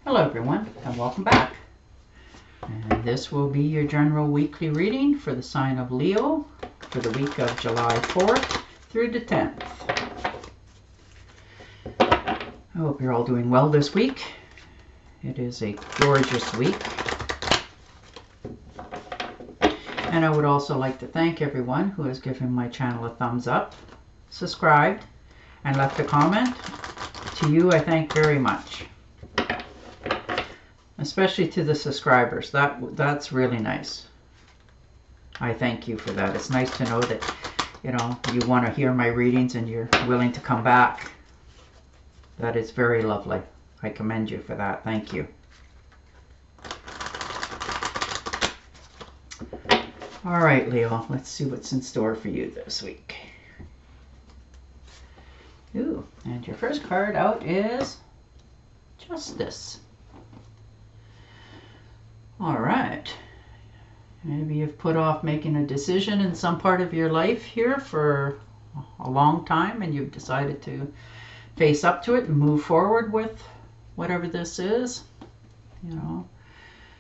Hello everyone and welcome back. And this will be your general weekly reading for the sign of Leo for the week of July 4th through the 10th. I hope you're all doing well this week. It is a gorgeous week. And I would also like to thank everyone who has given my channel a thumbs up, subscribed, and left a comment. To you, I thank very much. Especially to the subscribers. That's really nice. I thank you for that. It's nice to know that, you want to hear my readings and you're willing to come back. That is very lovely. I commend you for that. Thank you. All right, Leo, let's see what's in store for you this week. Ooh, and your first card out is Justice. All right. Maybe you've put off making a decision in some part of your life here for a long time, and you've decided to face up to it and move forward with whatever this is,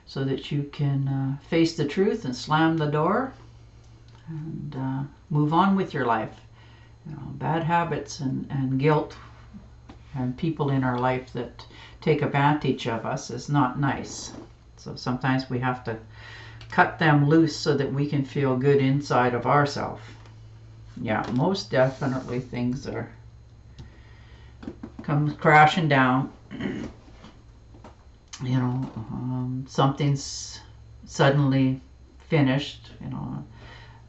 so that you can face the truth and slam the door and move on with your life. Bad habits and guilt and people in our life that take advantage of us is not nice. So sometimes we have to cut them loose so that we can feel good inside of ourselves. Yeah, most definitely things are come crashing down. Something's suddenly finished,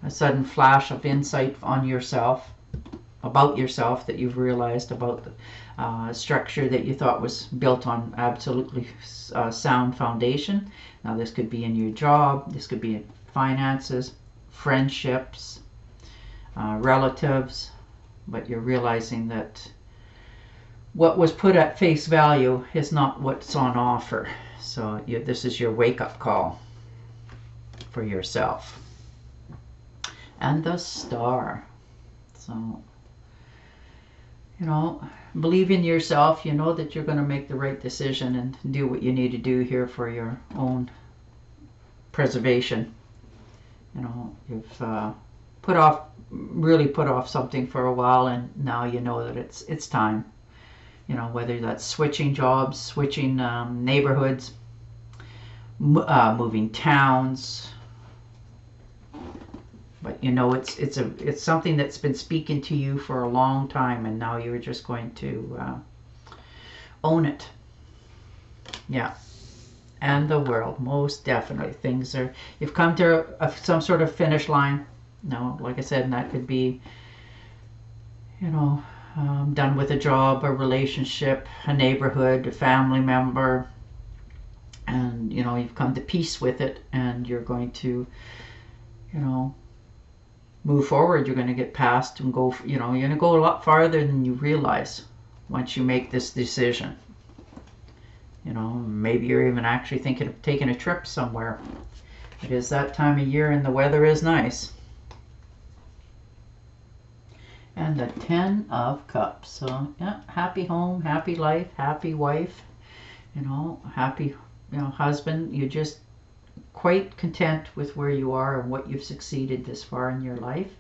a sudden flash of insight on yourself, about yourself, that you've realized about the structure that you thought was built on absolutely sound foundation. Now this could be in your job, this could be in finances, friendships, relatives, but you're realizing that what was put at face value is not what's on offer. So this is your wake-up call for yourself. And the Star. So, believe in yourself. You know that you're going to make the right decision and do what you need to do here for your own preservation. You've really put off something for a while, and now you know that it's time. Whether that's switching jobs, switching neighborhoods, moving towns. But it's something that's been speaking to you for a long time, and now you're just going to own it. Yeah. And the World, most definitely. You've come to some sort of finish line. Like I said, and that could be, done with a job, a relationship, a neighborhood, a family member, and you've come to peace with it, and you're going to, move forward. You're going to get past and go, you're going to go a lot farther than you realize once you make this decision. Maybe you're even actually thinking of taking a trip somewhere. It is that time of year and the weather is nice. And the 10 of Cups. So, yeah, happy home, happy life, happy wife, happy, husband. You're just quite content with where you are and what you've succeeded this far in your life.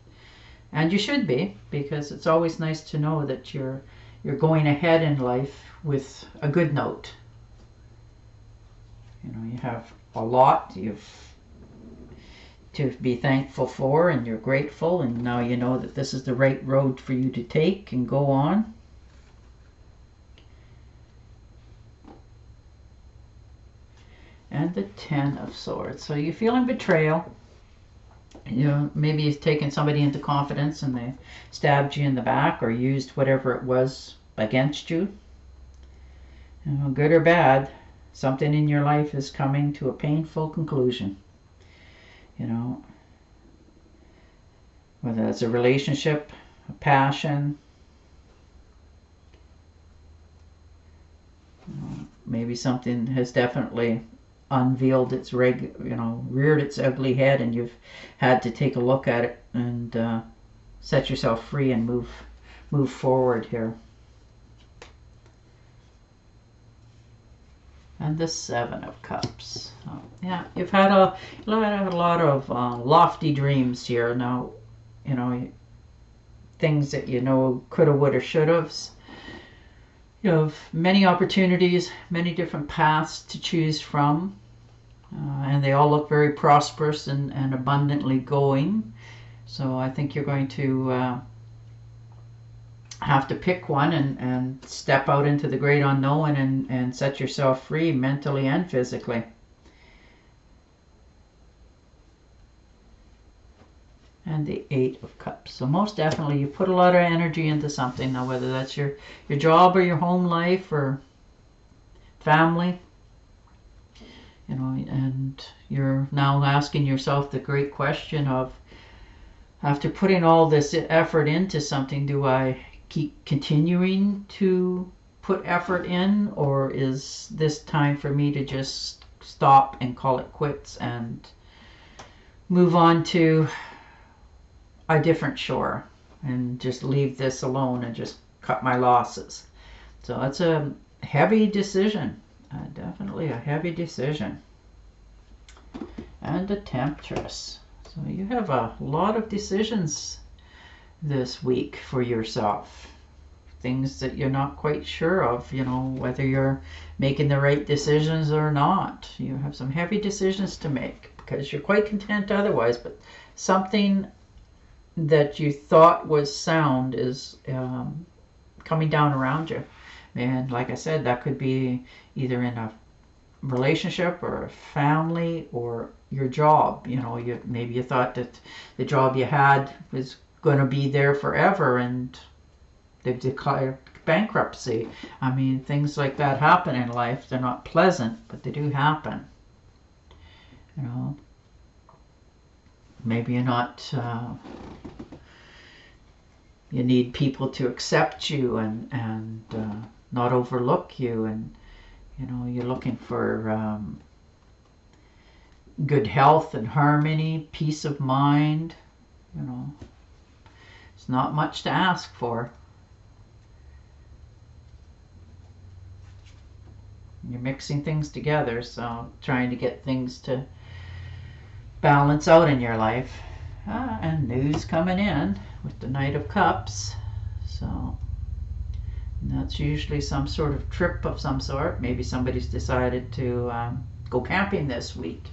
And you should be, because it's always nice to know that you're going ahead in life with a good note. You have a lot to be thankful for, and you're grateful, and now you know that this is the right road for you to take and go on. And the 10 of Swords. So you're feeling betrayal. Maybe you've taken somebody into confidence and they stabbed you in the back or used whatever it was against you. Good or bad, something in your life is coming to a painful conclusion. Whether it's a relationship, a passion, maybe something has definitely unveiled its reared its ugly head, and you've had to take a look at it and set yourself free and move forward here. And the Seven of Cups. So, yeah, you've had a lot of lofty dreams here. Now, you know, things that you know coulda, woulda, shoulda. You have many opportunities, many different paths to choose from, and they all look very prosperous and abundantly going. So I think you're going to have to pick one and step out into the great unknown and set yourself free mentally and physically. And the Eight of Cups. So most definitely you put a lot of energy into something now, whether that's your job or your home life or family, you know, and you're now asking yourself the great question of, after putting all this effort into something, do I keep continuing to put effort in, or is this time for me to just stop and call it quits and move on to a different shore and just leave this alone and just cut my losses? So it's a heavy decision, definitely a heavy decision. And a Temptress. So you have a lot of decisions this week for yourself. Things that you're not quite sure of, you know, whether you're making the right decisions or not. You have some heavy decisions to make because you're quite content otherwise, but something that you thought was sound is coming down around you. And like I said, that could be either in a relationship or a family or your job. You know, maybe you thought that the job you had was going to be there forever and they've declared bankruptcy. I mean, things like that happen in life. They're not pleasant, but they do happen. You know, maybe you're not you need people to accept you and not overlook you, and you know, you're looking for good health and harmony, peace of mind. You know, it's not much to ask for. You're mixing things together, so trying to get things to balance out in your life. And news coming in with the Knight of Cups. So that's usually some sort of trip of some sort. Maybe somebody's decided to go camping this week.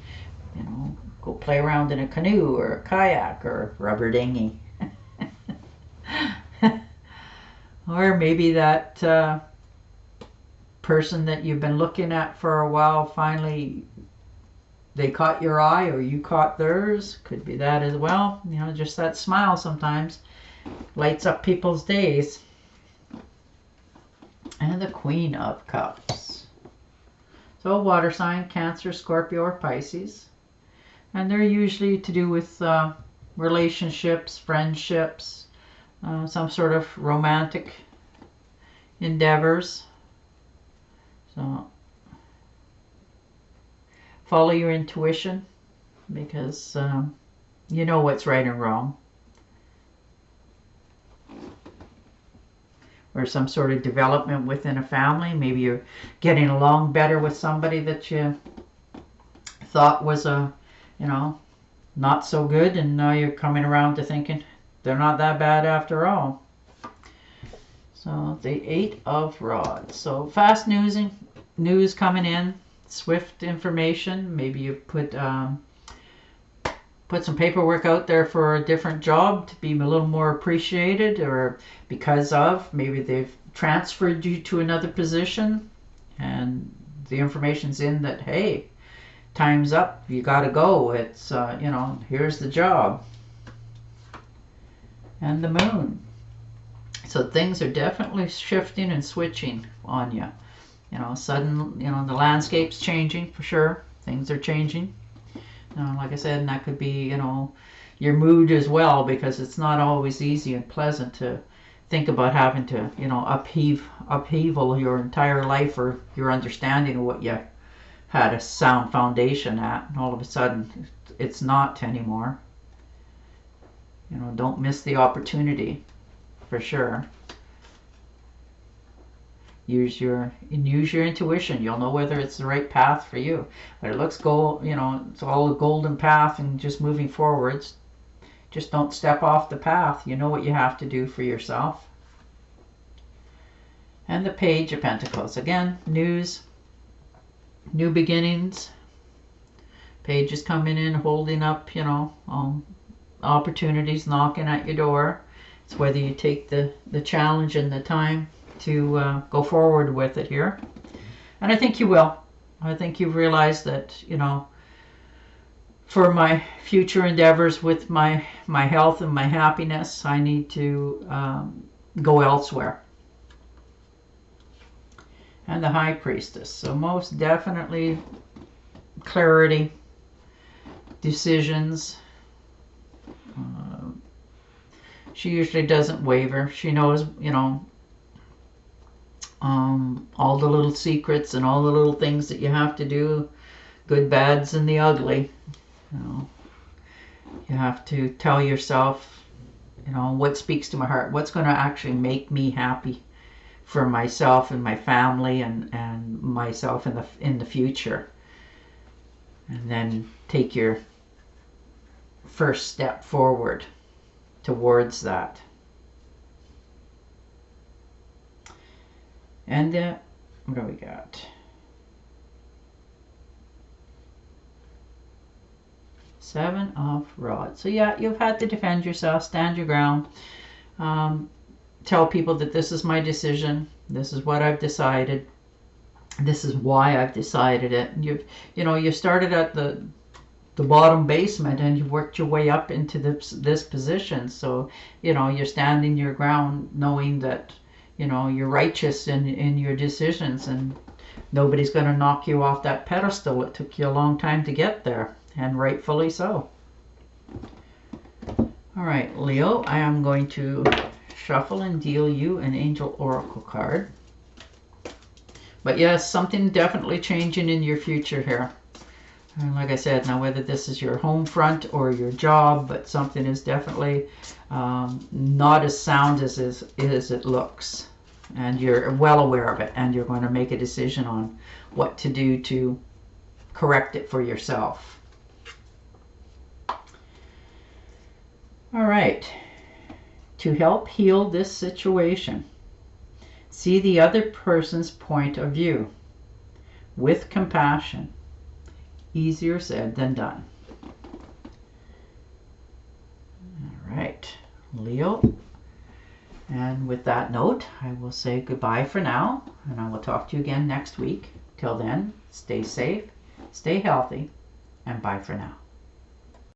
You know, go play around in a canoe or a kayak or a rubber dinghy. Or maybe that person that you've been looking at for a while, finally they caught your eye or you caught theirs. Could be that as well. You know, just that smile sometimes lights up people's days. And the Queen of Cups. So water sign, Cancer, Scorpio, or Pisces. And they're usually to do with relationships, friendships, some sort of romantic endeavors. So follow your intuition, because you know what's right and wrong. Or some sort of development within a family. Maybe you're getting along better with somebody that you thought was you know, not so good, and now you're coming around to thinking they're not that bad after all. So the Eight of Rods. So fast news coming in, swift information. Maybe you put some paperwork out there for a different job to be a little more appreciated, or because of maybe they've transferred you to another position and the information's in that, hey, time's up, you got to go. It's you know, here's the job. And the Moon. So things are definitely shifting and switching on you. You know, sudden, you know, the landscape's changing for sure. Things are changing. Like I said, and that could be, you know, your mood as well, because it's not always easy and pleasant to think about having to, you know, upheaval your entire life or your understanding of what you had a sound foundation at, and all of a sudden it's not anymore. You know, don't miss the opportunity, for sure. use your intuition. You'll know whether it's the right path for you. But it looks it's all a golden path and just moving forwards. Just don't step off the path. You know what you have to do for yourself. And the Page of Pentacles. Again, news, new beginnings. Page is coming in, holding up, opportunities knocking at your door. It's whether you take the challenge and the time to go forward with it here. And I think you will. I think you've realized that, for my future endeavors with my health and my happiness, I need to go elsewhere. And the High Priestess. So most definitely clarity, decisions. She usually doesn't waver. She knows, all the little secrets and all the little things that you have to do, good, bads, and the ugly. You have to tell yourself, what speaks to my heart, what's going to actually make me happy for myself and my family and myself in the future. And then take your first step forward towards that. And what do we got? Seven of Rods. So yeah, you've had to defend yourself, stand your ground, tell people that this is my decision, this is what I've decided, this is why I've decided it. And you started at the bottom basement and you worked your way up into this position. So you're standing your ground, knowing that you're righteous in your decisions, and nobody's going to knock you off that pedestal. It took you a long time to get there, and rightfully so. All right, Leo, I am going to shuffle and deal you an Angel Oracle card. But yes, something definitely changing in your future here. And like I said, now whether this is your home front or your job, but something is definitely not as sound as it looks. And you're well aware of it, and you're going to make a decision on what to do to correct it for yourself. All right. To help heal this situation, see the other person's point of view with compassion. Easier said than done. All right, Leo. And with that note, I will say goodbye for now, and I will talk to you again next week. Till then, stay safe, stay healthy, and bye for now.